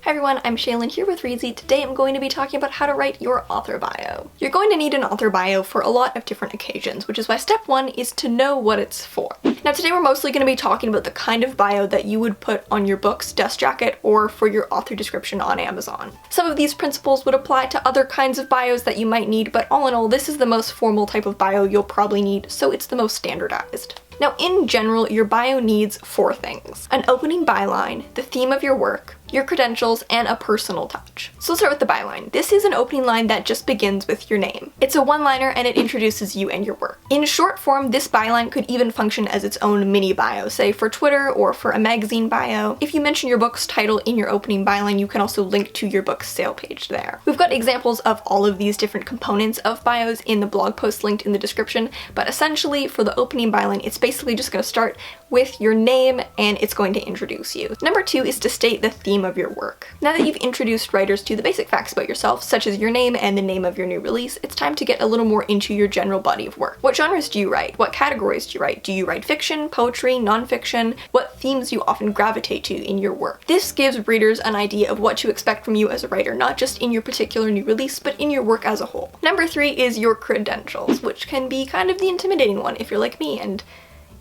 Hi everyone, I'm Shaylin here with Reedsy. Today I'm going to be talking about how to write your author bio. You're going to need an author bio for a lot of different occasions, which is why step one is to know what it's for. Now today we're mostly going to be talking about the kind of bio that you would put on your book's dust jacket or for your author description on Amazon. Some of these principles would apply to other kinds of bios that you might need, but all in all, this is the most formal type of bio you'll probably need, so it's the most standardized. Now, in general, your bio needs 4 things: an opening byline, the theme of your work, your credentials, and a personal touch. So let's start with the byline. This is an opening line that just begins with your name. It's a one-liner and it introduces you and your work. In short form, this byline could even function as its own mini bio, say for Twitter or for a magazine bio. If you mention your book's title in your opening byline, you can also link to your book's sale page there. We've got examples of all of these different components of bios in the blog post linked in the description, but essentially for the opening byline, it's basically just going to start with your name and it's going to introduce you. Number 2 is to state the theme of your work. Now that you've introduced writers to the basic facts about yourself, such as your name and the name of your new release, it's time to get a little more into your general body of work. What genres do you write? What categories do you write? Do you write fiction, poetry, nonfiction? What themes do you often gravitate to in your work? This gives readers an idea of what to expect from you as a writer, not just in your particular new release, but in your work as a whole. Number 3 is your credentials, which can be kind of the intimidating one if you're like me and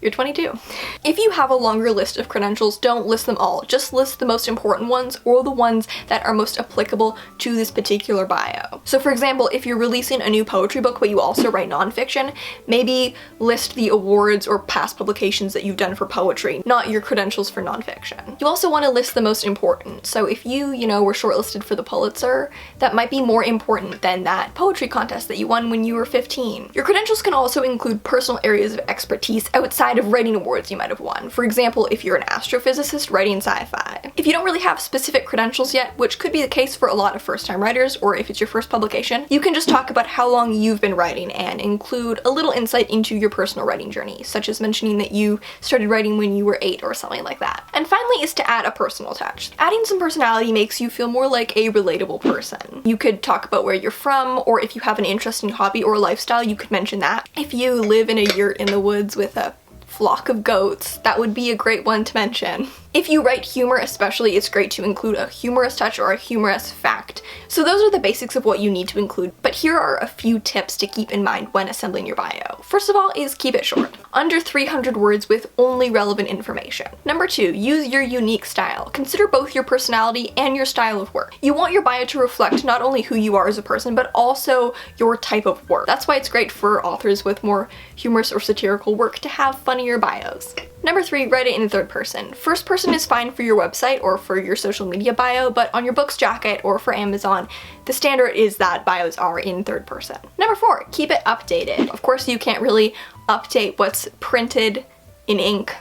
you're 22. If you have a longer list of credentials, don't list them all. Just list the most important ones or the ones that are most applicable to this particular bio. So for example, if you're releasing a new poetry book but you also write nonfiction, maybe list the awards or past publications that you've done for poetry, not your credentials for nonfiction. You also want to list the most important. So if you were shortlisted for the Pulitzer, that might be more important than that poetry contest that you won when you were 15. Your credentials can also include personal areas of expertise outside of writing awards you might have won. For example, if you're an astrophysicist writing sci-fi. If you don't really have specific credentials yet, which could be the case for a lot of first-time writers, or if it's your first publication, you can just talk about how long you've been writing and include a little insight into your personal writing journey, such as mentioning that you started writing when you were 8 or something like that. And finally is to add a personal touch. Adding some personality makes you feel more like a relatable person. You could talk about where you're from, or if you have an interesting hobby or lifestyle, you could mention that. If you live in a yurt in the woods with a flock of goats, that would be a great one to mention. If you write humor especially, it's great to include a humorous touch or a humorous fact. So those are the basics of what you need to include, but here are a few tips to keep in mind when assembling your bio. First of all is keep it short. Under 300 words with only relevant information. Number 2, use your unique style. Consider both your personality and your style of work. You want your bio to reflect not only who you are as a person, but also your type of work. That's why it's great for authors with more humorous or satirical work to have funnier bios. Number 3, write it in third person. First person is fine for your website or for your social media bio, but on your book's jacket or for Amazon, the standard is that bios are in third person. Number 4, keep it updated. Of course, you can't really update what's printed in ink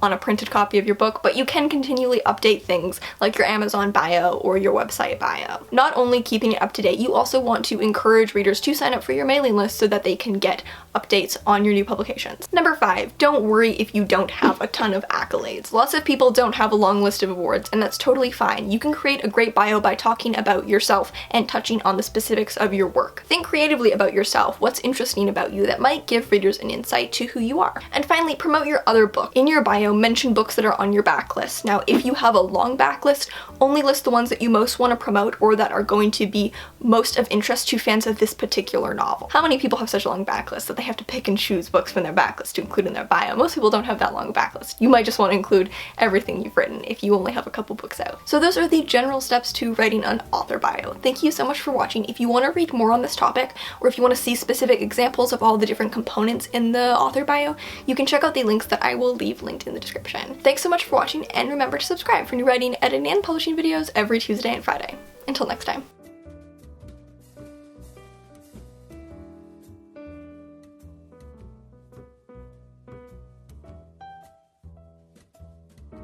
on a printed copy of your book, but you can continually update things like your Amazon bio or your website bio. Not only keeping it up to date, you also want to encourage readers to sign up for your mailing list so that they can get updates on your new publications. Number 5, don't worry if you don't have a ton of accolades. Lots of people don't have a long list of awards, and that's totally fine. You can create a great bio by talking about yourself and touching on the specifics of your work. Think creatively about yourself, what's interesting about you that might give readers an insight to who you are. And finally, promote your other book. In your bio, mention books that are on your backlist. Now, if you have a long backlist, only list the ones that you most want to promote or that are going to be most of interest to fans of this particular novel. How many people have such a long backlist that they have to pick and choose books from their backlist to include in their bio? Most people don't have that long backlist. You might just want to include everything you've written if you only have a couple books out. So those are the general steps to writing an author bio. Thank you so much for watching. If you want to read more on this topic, or if you want to see specific examples of all the different components in the author bio, you can check out the links that I will leave linked in the description. Thanks so much for watching, and remember to subscribe for new writing, editing, and publishing videos every Tuesday and Friday. Until next time.